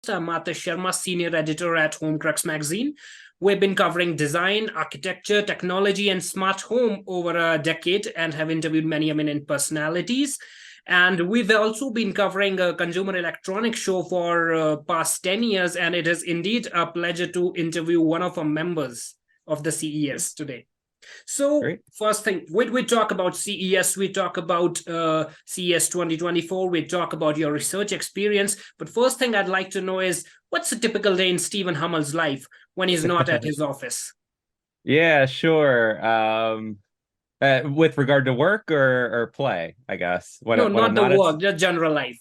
I'm Mata Sharma, senior editor at Homecrux magazine. We've been covering design, architecture, technology, and smart home over a decade and have interviewed many eminent personalities. And we've also been covering a consumer electronics show for past 10 years, and it is indeed a pleasure to interview one of our members of the CES today. So Great. first thing, when we talk about CES, we talk about CES 2024, we talk about your research experience. But first thing I'd like to know is what's a typical day in Steven Hummel's life when he's not at his office? Yeah, sure. With regard to work or play, I guess. No, When not I'm the not at. work, just general life.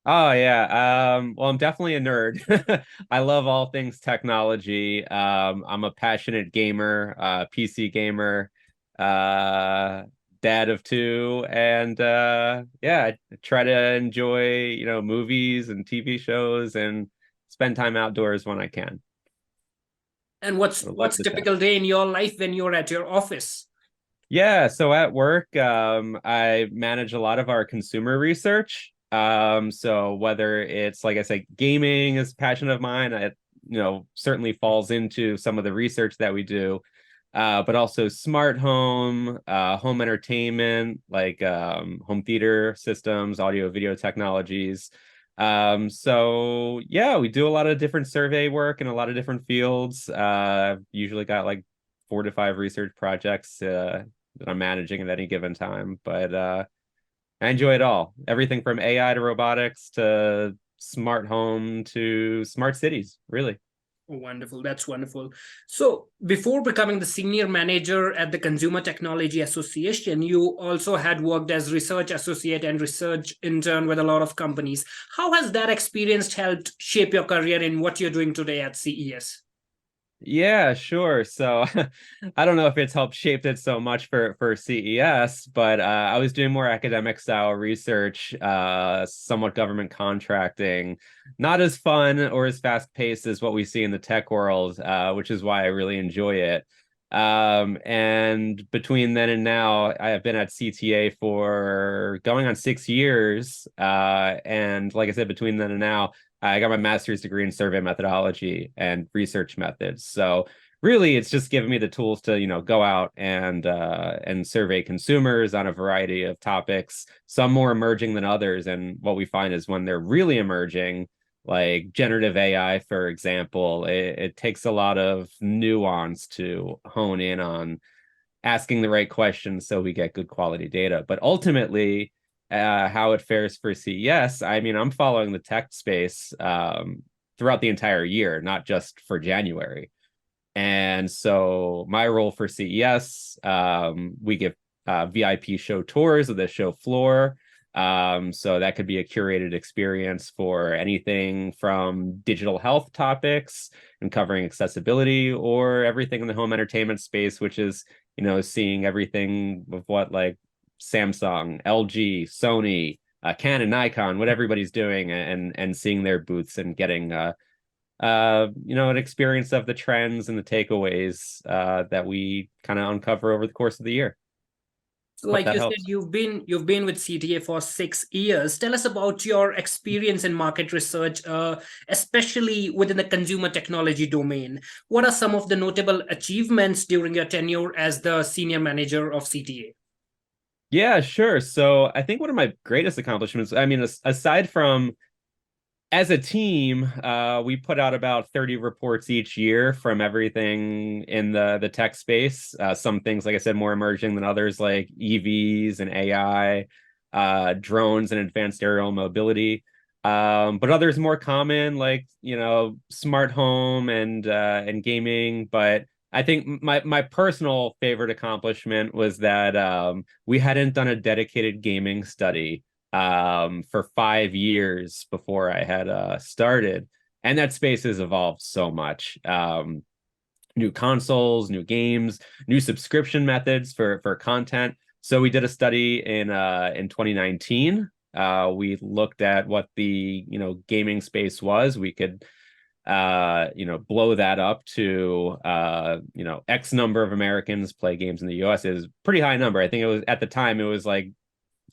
Oh yeah. Well, I'm definitely a nerd. I love all things technology. I'm a passionate gamer, PC gamer, uh, dad of two, and yeah, I try to enjoy, movies and TV shows and spend time outdoors when I can. And I love what's a the tech. typical day in your life when you're at your office? Yeah, so at work, I manage a lot of our consumer research. So whether it's, like I said, gaming is a passion of mine, it, certainly falls into some of the research that we do. But also smart home, home entertainment, like home theater systems, audio video technologies. So yeah, we do a lot of different survey work in a lot of different fields. Usually got like 4 to 5 research projects that I'm managing at any given time. But I enjoy it all. Everything from AI to robotics to smart home to smart cities, really. Wonderful. That's wonderful. So, before becoming the senior manager at the Consumer Technology Association, you also had worked as research associate and research intern with a lot of companies. How has that experience helped shape your career in what you're doing today at CES? Yeah, sure. So I don't know if it's helped shaped it so much for CES, but I was doing more academic style research, somewhat government contracting, not as fun or as fast paced as what we see in the tech world, which is why I really enjoy it. And between then and now, I have been at CTA for going on 6 years. And like I said, between then and now, I got my master's degree in survey methodology and research methods. So really, it's just given me the tools to, go out and survey consumers on a variety of topics, some more emerging than others. And what we find is when they're really emerging, like generative AI, for example, it takes a lot of nuance to hone in on asking the right questions so we get good quality data. But ultimately, how it fares for CES, I mean, I'm following the tech space throughout the entire year, not just for January. And so my role for CES, we give VIP show tours of the show floor. So that could be a curated experience for anything from digital health topics and covering accessibility, or everything in the home entertainment space, which is, seeing everything of what like Samsung, LG, Sony, Canon, Nikon, what everybody's doing, and seeing their booths and getting an experience of the trends and the takeaways that we kind of uncover over the course of the year. Hope Like that you said, helps. you've been with CTA for 6 years. Tell us about your experience in market research, especially within the consumer technology domain. What are some of the notable achievements during your tenure as the senior manager of CTA? Yeah, sure. So I think one of my greatest accomplishments, I mean, aside from as a team, we put out about 30 reports each year from everything in the tech space. Some things, like I said, more emerging than others, like EVs and AI, drones and advanced aerial mobility. But others more common, like smart home and gaming. But I think my personal favorite accomplishment was that we hadn't done a dedicated gaming study for 5 years before I had started. And that space has evolved so much. New consoles, new games, new subscription methods for content. So we did a study in 2019. We looked at what the gaming space was. We could blow that up to X number of Americans play games in the US is pretty high number. I think it was at the time it was like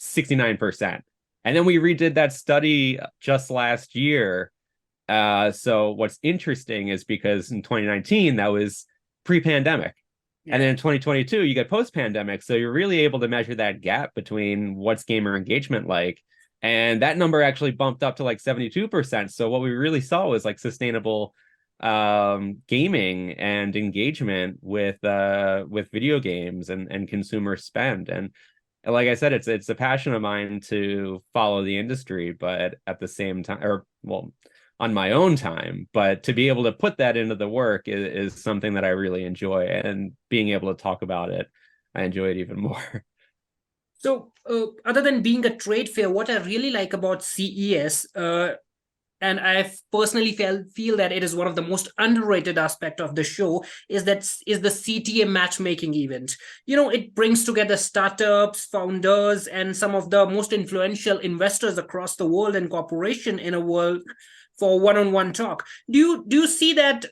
69%. And then we redid that study just last year, So what's interesting is because in 2019 that was pre-pandemic, and then in 2022 you get post-pandemic, so you're really able to measure that gap between what's gamer engagement like, and that number actually bumped up to like 72%. So what we really saw was like sustainable gaming and engagement with video games and consumer spend. And like I said, it's a passion of mine to follow the industry, but at the same time, or well, on my own time, but to be able to put that into the work is something that I really enjoy, and being able to talk about it, I enjoy it even more. So, other than being a trade fair, what I really like about CES, and I personally feel that it is one of the most underrated aspect of the show, is the CTA matchmaking event. You know, it brings together startups, founders, and some of the most influential investors across the world and corporation in a world for one-on-one talk. Do you see that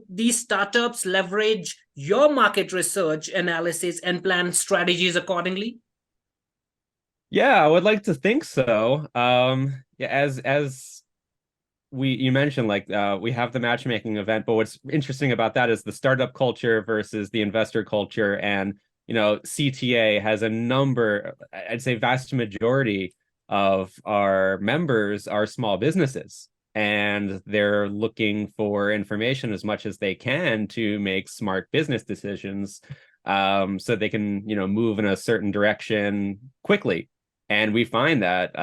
these startups leverage your market research analysis and plan strategies accordingly? Yeah, I would like to think so. Yeah, as you mentioned, like we have the matchmaking event, but what's interesting about that is the startup culture versus the investor culture. And CTA has a number, I'd say vast majority of our members are small businesses, and they're looking for information as much as they can to make smart business decisions, so they can move in a certain direction quickly. And we find that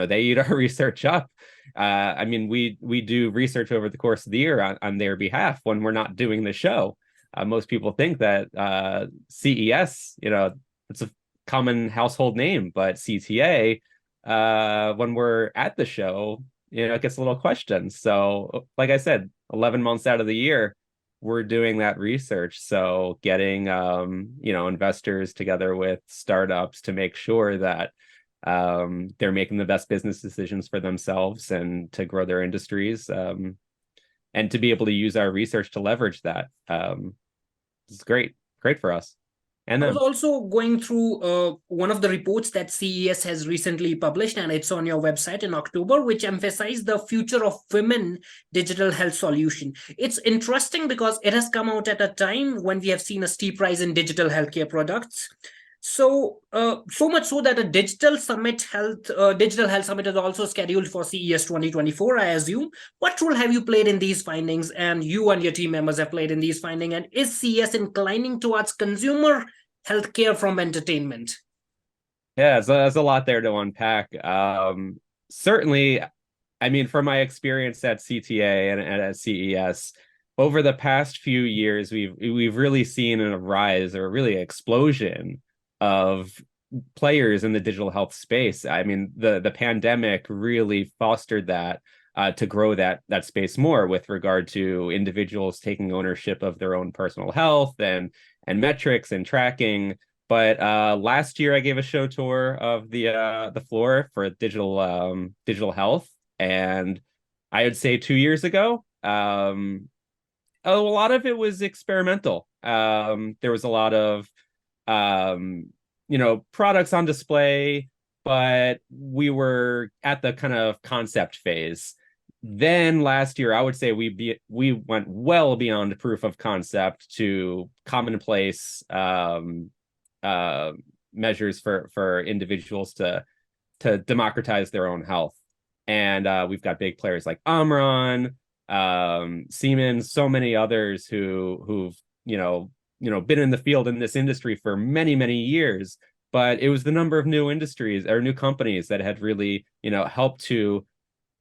they eat our research up. I mean, we do research over the course of the year on their behalf when we're not doing the show. Most people think that CES, it's a common household name, but CTA, when we're at the show, it gets a little questioned. So, like I said, 11 months out of the year, we're doing that research. So getting investors together with startups to make sure that they're making the best business decisions for themselves and to grow their industries, and to be able to use our research to leverage that. It's great for us and I was them. also going through one of the reports that CES has recently published, and it's on your website in October, which emphasized the future of women digital health solution. It's interesting because it has come out at a time when we have seen a steep rise in digital healthcare products. So much so that a digital health summit is also scheduled for CES 2024, I assume. What role have you played in these findings, and you and your team members have played in these findings? And is CES inclining towards consumer healthcare from entertainment? Yeah, so there's a lot there to unpack. Certainly, I mean, from my experience at CTA and at CES, over the past few years, we've really seen a rise, or really explosion, of players in the digital health space. I mean, the pandemic really fostered that, to grow that space more, with regard to individuals taking ownership of their own personal health and metrics and tracking. But last year, I gave a show tour of the floor for digital health, and I would say 2 years ago, a lot of it was experimental. There was a lot of products on display, but we were at the kind of concept phase. Then last year, I would say we went well beyond proof of concept to commonplace measures for individuals to democratize their own health. And we've got big players like Omron, Siemens, so many others who've been in the field in this industry for many years. But it was the number of new industries or new companies that had really helped to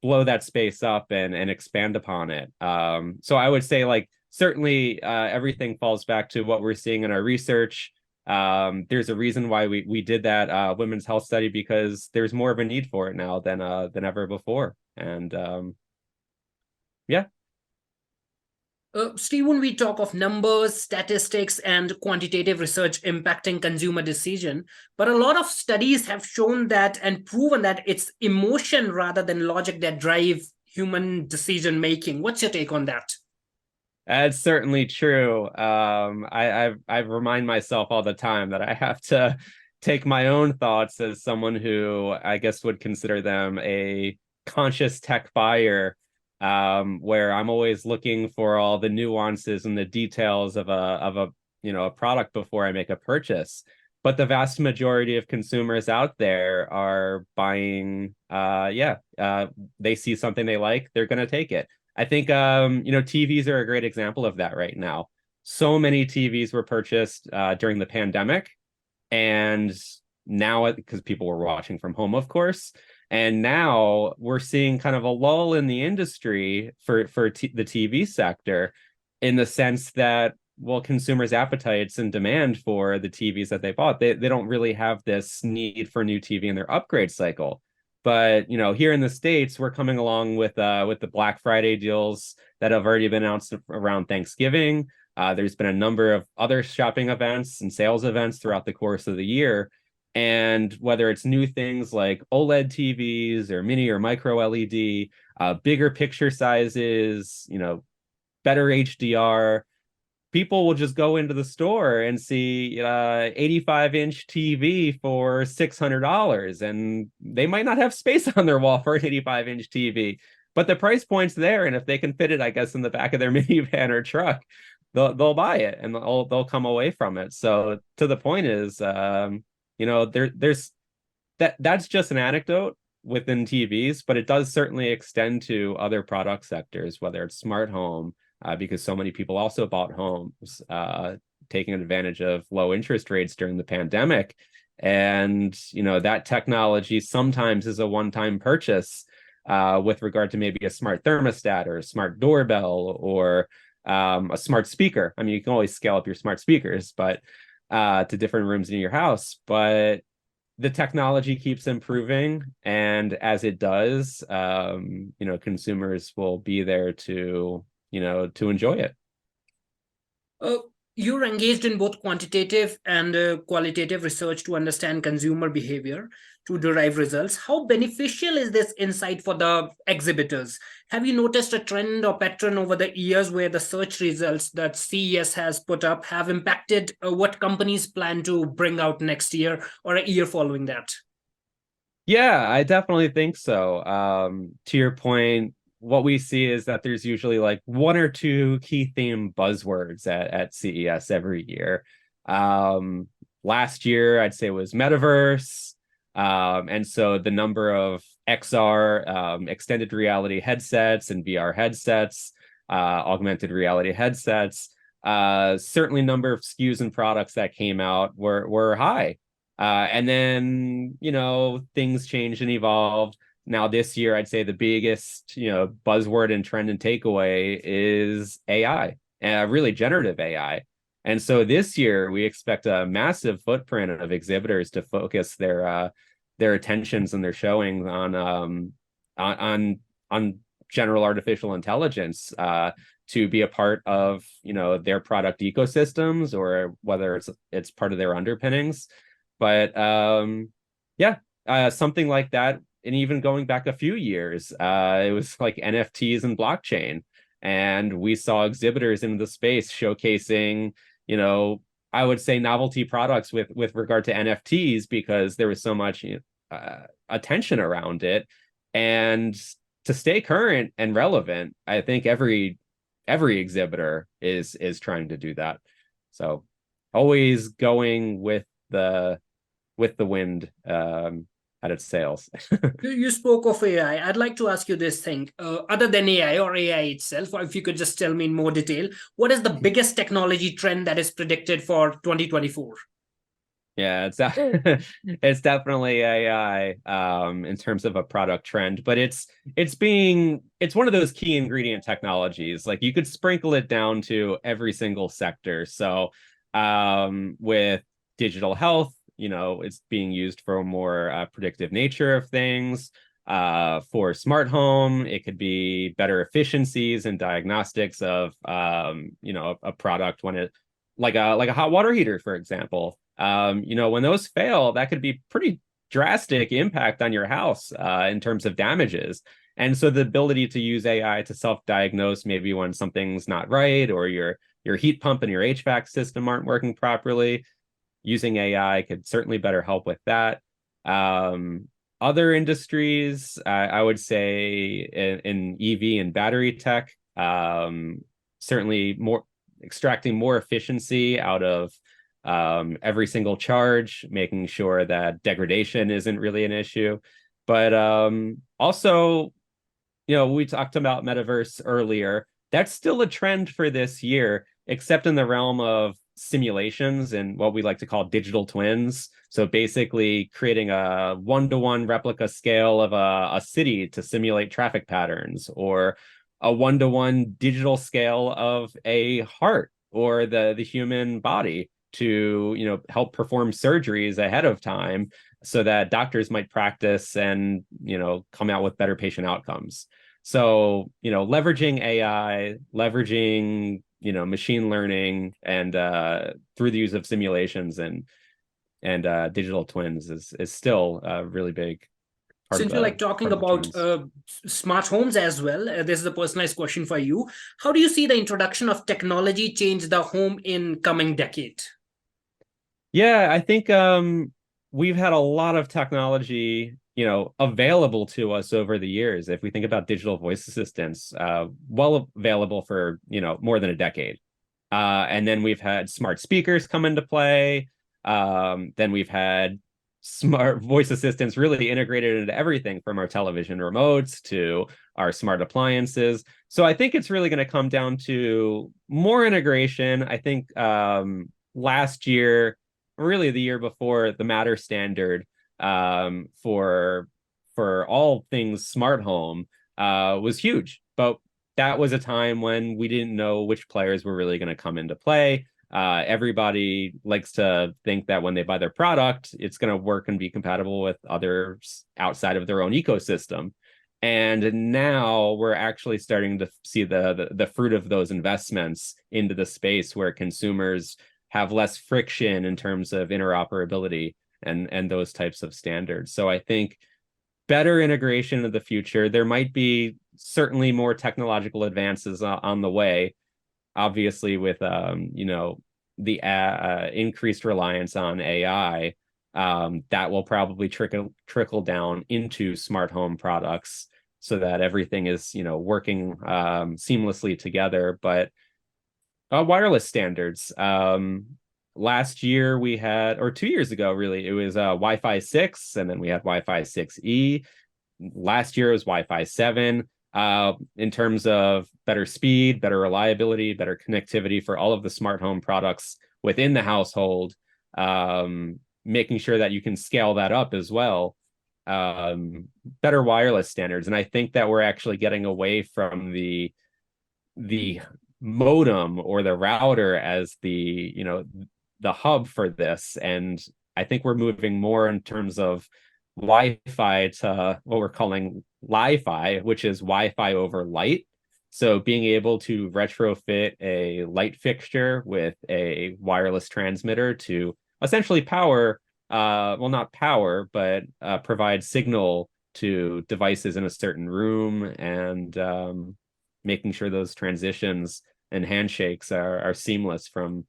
blow that space up and expand upon it. So I would say, like, certainly everything falls back to what we're seeing in our research. There's a reason why we did that women's health study, because there's more of a need for it now than ever before. And yeah. Steve, when we talk of numbers, statistics, and quantitative research impacting consumer decision, but a lot of studies have shown that and proven that it's emotion rather than logic that drive human decision making. What's your take on that? That's certainly true. I remind myself all the time that I have to take my own thoughts, as someone who I guess would consider them a conscious tech buyer, where I'm always looking for all the nuances and the details of a a product before I make a purchase. But the vast majority of consumers out there are buying, they see something they like, they're going to take it. I think, TVs are a great example of that right now. So many TVs were purchased during the pandemic, and now, because people were watching from home, of course, and now we're seeing kind of a lull in the industry for the TV sector, in the sense that, well, consumers' appetites and demand for the TVs that they bought, they don't really have this need for new TV in their upgrade cycle. But here in the States, we're coming along with the Black Friday deals that have already been announced around Thanksgiving. There's been a number of other shopping events and sales events throughout the course of the year. And whether it's new things like OLED TVs or mini or micro LED, bigger picture sizes, better HDR, people will just go into the store and see 85-inch TV for $600, and they might not have space on their wall for an 85-inch TV, but the price point's there, and if they can fit it, I guess, in the back of their minivan or truck, they'll buy it, and they'll come away from it. So to the point is, there's that's just an anecdote within TVs, but it does certainly extend to other product sectors, whether it's smart home, because so many people also bought homes, taking advantage of low interest rates during the pandemic. And, that technology sometimes is a one-time purchase, with regard to maybe a smart thermostat or a smart doorbell or a smart speaker. I mean, you can always scale up your smart speakers, but to different rooms in your house. But the technology keeps improving, and as it does, consumers will be there to enjoy it. You're engaged in both quantitative and qualitative research to understand consumer behavior to derive results. How beneficial is this insight for the exhibitors? Have you noticed a trend or pattern over the years where the search results that CES has put up have impacted what companies plan to bring out next year or a year following that? Yeah, I definitely think so. To your point, what we see is that there's usually like one or two key theme buzzwords at CES every year. Last year, I'd say, was metaverse. And so the number of XR, extended reality headsets and VR headsets, augmented reality headsets, certainly number of SKUs and products that came out were high. And then, things changed and evolved. Now this year, I'd say the biggest, buzzword and trend and takeaway is AI, really generative AI. And so this year, we expect a massive footprint of exhibitors to focus their attentions and their showings on general artificial intelligence, to be a part of their product ecosystems, or whether it's part of their underpinnings. But something like that. And even going back a few years, it was like NFTs and blockchain. And we saw exhibitors in the space showcasing, I would say, novelty products with regard to NFTs, because there was so much attention around it. And to stay current and relevant, I think every exhibitor is trying to do that. So always going with the wind at its sails. You spoke of AI. I'd like to ask you this thing. Other than AI or AI itself, or if you could just tell me in more detail, what is the biggest technology trend that is predicted for 2024? Yeah, it's definitely AI, in terms of a product trend, but it's one of those key ingredient technologies. Like, you could sprinkle it down to every single sector. So with digital health, it's being used for a more predictive nature of things. For smart home, it could be better efficiencies and diagnostics of a product when it, like a hot water heater, for example. When those fail, that could be pretty drastic impact on your house, in terms of damages. And so the ability to use AI to self-diagnose maybe when something's not right, or your heat pump and your HVAC system aren't working properly, using AI could certainly better help with that. Other industries, I would say in EV and battery tech, certainly more extracting more efficiency out of every single charge, making sure that degradation isn't really an issue. But also, we talked about metaverse earlier. That's still a trend for this year, except in the realm of simulations and what we like to call digital twins. So basically creating a one-to-one replica scale of a city to simulate traffic patterns, or a one-to-one digital scale of a heart or the human body to, help perform surgeries ahead of time so that doctors might practice and, come out with better patient outcomes. So, leveraging AI, leveraging, machine learning, and through the use of simulations and digital twins is still a really big part of Since we're like part talking of the about trends. smart homes as well, this is a personalized question for you. How do you see the introduction of technology change the home in coming decade? Yeah, I think we've had a lot of technology, available to us over the years. If we think about digital voice assistants, well available for, more than a decade. And then we've had smart speakers come into play. Then we've had smart voice assistants really integrated into everything from our television remotes to our smart appliances. So I think it's really going to come down to more integration. I think last year, really the year before, the Matter standard for all things smart home was huge. But that was a time when we didn't know which players were really going to come into play. Everybody likes to think that when they buy their product, it's going to work and be compatible with others outside of their own ecosystem. And now we're actually starting to see the fruit of those investments into the space where consumers have less friction in terms of interoperability and those types of standards. So I think better integration in the future. There might be certainly more technological advances on the way, obviously with the increased reliance on AI. That will probably trickle down into smart home products so that everything is working seamlessly together. But wireless standards. Last year we had, or 2 years ago, really, it was Wi-Fi 6, and then we had Wi-Fi 6E. Last year it was Wi-Fi 7. In terms of better speed, better reliability, better connectivity for all of the smart home products within the household, making sure that you can scale that up as well. Better wireless standards. And I think that we're actually getting away from the modem or the router as the hub for this. And I think we're moving more in terms of Wi-Fi to what we're calling Li-Fi, which is Wi-Fi over light. So being able to retrofit a light fixture with a wireless transmitter to essentially power, well, not power, but provide signal to devices in a certain room, and making sure those transitions and handshakes are seamless from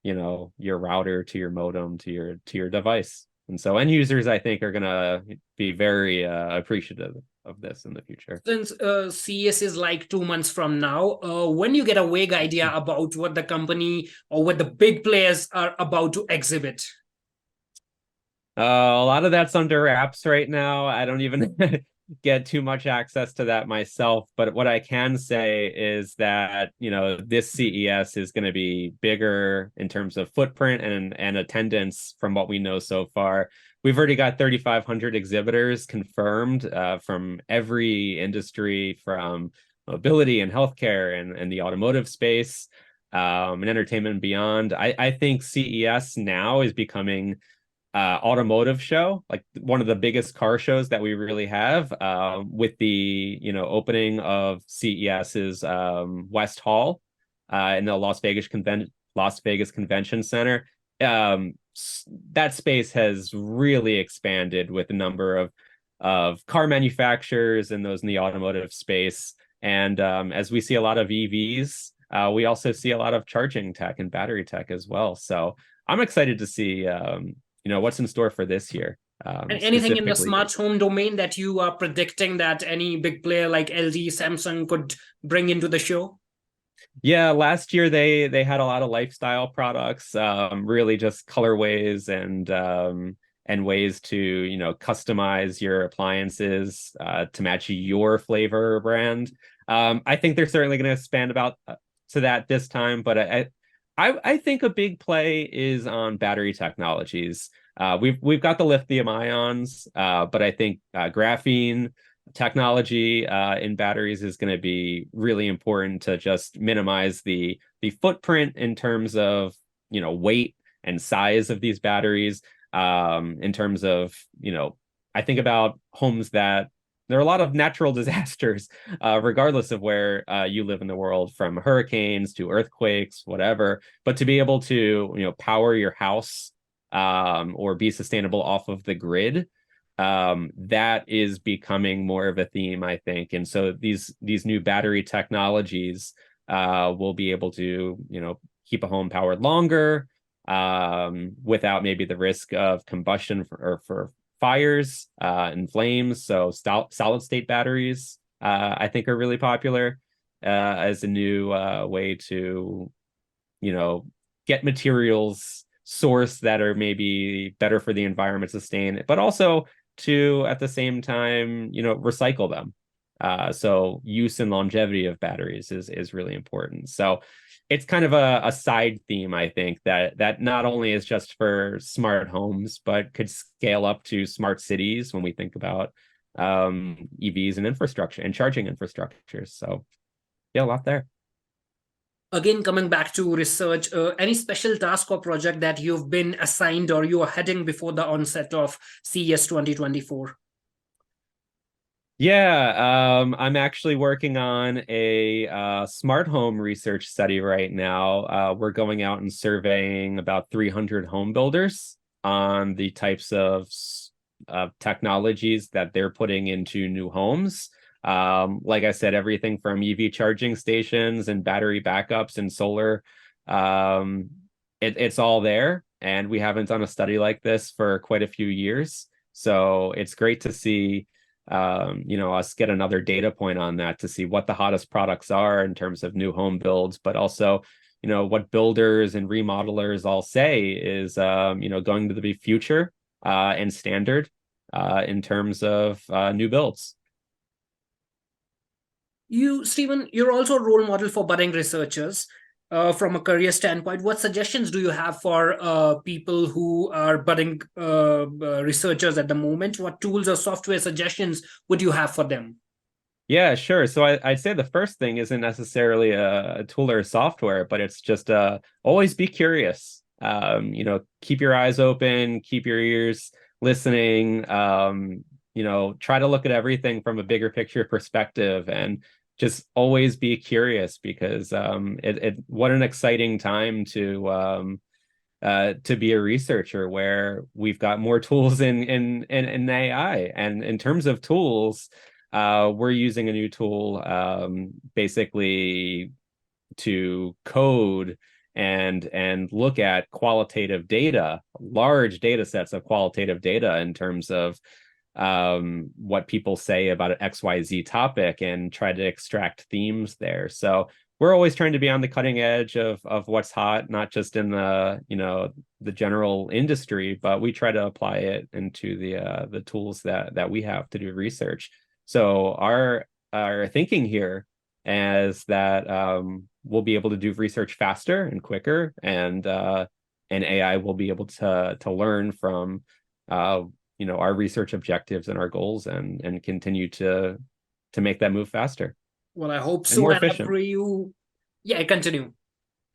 your router to your modem to your device. And so end users, I think, are going to be very appreciative of this in the future. Since CES is like 2 months from now, when you get a vague idea about what the company or what the big players are about to exhibit? A lot of that's under wraps right now. I don't even get too much access to that myself. But what I can say is that, this CES is going to be bigger in terms of footprint and attendance from what we know so far. We've already got 3,500 exhibitors confirmed from every industry, from mobility and healthcare and the automotive space, and entertainment and beyond. I think CES now is becoming automotive show, like one of the biggest car shows that we really have, with the opening of CES's West Hall in the Las Vegas Convention Center. That space has really expanded with a number of car manufacturers and those in the automotive space. And as we see a lot of EVs, we also see a lot of charging tech and battery tech as well. So I'm excited to see what's in store for this year. And anything in the specifically. smart home domain that you are predicting that any big player like LG, Samsung could bring into the show? Yeah, last year they had a lot of lifestyle products, really just colorways and ways to, customize your appliances to match your flavor or brand. I think they're certainly going to expand about to that this time, but I think a big play is on battery technologies. We've got the lithium ions, but I think graphene technology in batteries is going to be really important to just minimize the footprint in terms of weight and size of these batteries. In terms of I think about homes that there are a lot of natural disasters, regardless of where you live in the world, from hurricanes to earthquakes, whatever. But to be able to power your house or be sustainable off of the grid, that is becoming more of a theme, I think. And so these new battery technologies will be able to keep a home powered longer, without maybe the risk of combustion for fires and flames. So solid state batteries, I think, are really popular as a new way to get materials source that are maybe better for the environment, sustain it, but also to at the same time recycle them. So use and longevity of batteries is really important. So it's kind of a side theme, I think, that not only is just for smart homes, but could scale up to smart cities when we think about EVs and infrastructure and charging infrastructure. So yeah, a lot there. Again, coming back to research, any special task or project that you've been assigned or you are heading before the onset of CES 2024? Yeah, I'm actually working on a smart home research study right now. We're going out and surveying about 300 home builders on the types of technologies that they're putting into new homes. Like I said, everything from EV charging stations and battery backups and solar. It's all there, and we haven't done a study like this for quite a few years. So it's great to see us get another data point on that to see what the hottest products are in terms of new home builds, but also, what builders and remodelers all say is, going to be future and standard in terms of new builds. You, Stephen, you're also a role model for budding researchers. From a career standpoint, what suggestions do you have for people who are budding researchers at the moment? What tools or software suggestions would you have for them? Yeah, sure. So I'd say the first thing isn't necessarily a tool or a software, but it's just always be curious. Keep your eyes open, keep your ears listening. Try to look at everything from a bigger picture perspective, and just always be curious, because what an exciting time to be a researcher, where we've got more tools in AI. And in terms of tools, we're using a new tool basically to code and look at qualitative data, large data sets of qualitative data in terms of what people say about an XYZ topic, and try to extract themes there. So we're always trying to be on the cutting edge of what's hot, not just in the general industry, but we try to apply it into the tools that we have to do research. So our thinking here is that we'll be able to do research faster and quicker, and AI will be able to learn from our research objectives and our goals, and continue to make that move faster. Well, I hope And so. more And I efficient. pray you. Yeah, continue.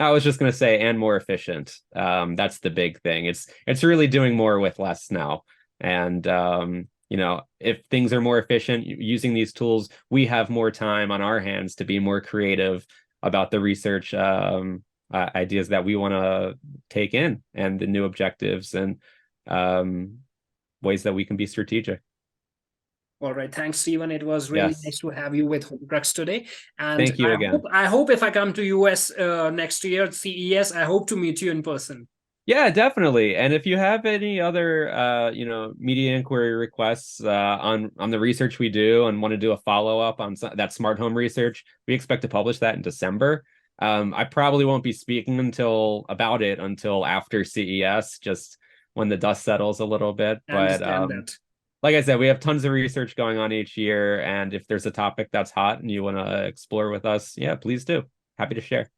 I was just going to say, and more efficient. That's the big thing. It's really doing more with less now. And if things are more efficient using these tools, we have more time on our hands to be more creative about the research ideas that we want to take in, and the new objectives, and ways that we can be strategic. All right, thanks, Stephen. It was really Yes. nice to have you with Homecrux today. And Thank you I hope again. I hope if I come to US next year at CES, I hope to meet you in person. Yeah, definitely. And if you have any other media inquiry requests on the research we do and want to do a follow-up on that smart home research, we expect to publish that in December. I probably won't be speaking about it until after CES, just when the dust settles a little bit. I But understand that. like I said, we have tons of research going on each year, and if there's a topic that's hot and you want to explore with us, yeah, please do. Happy to share.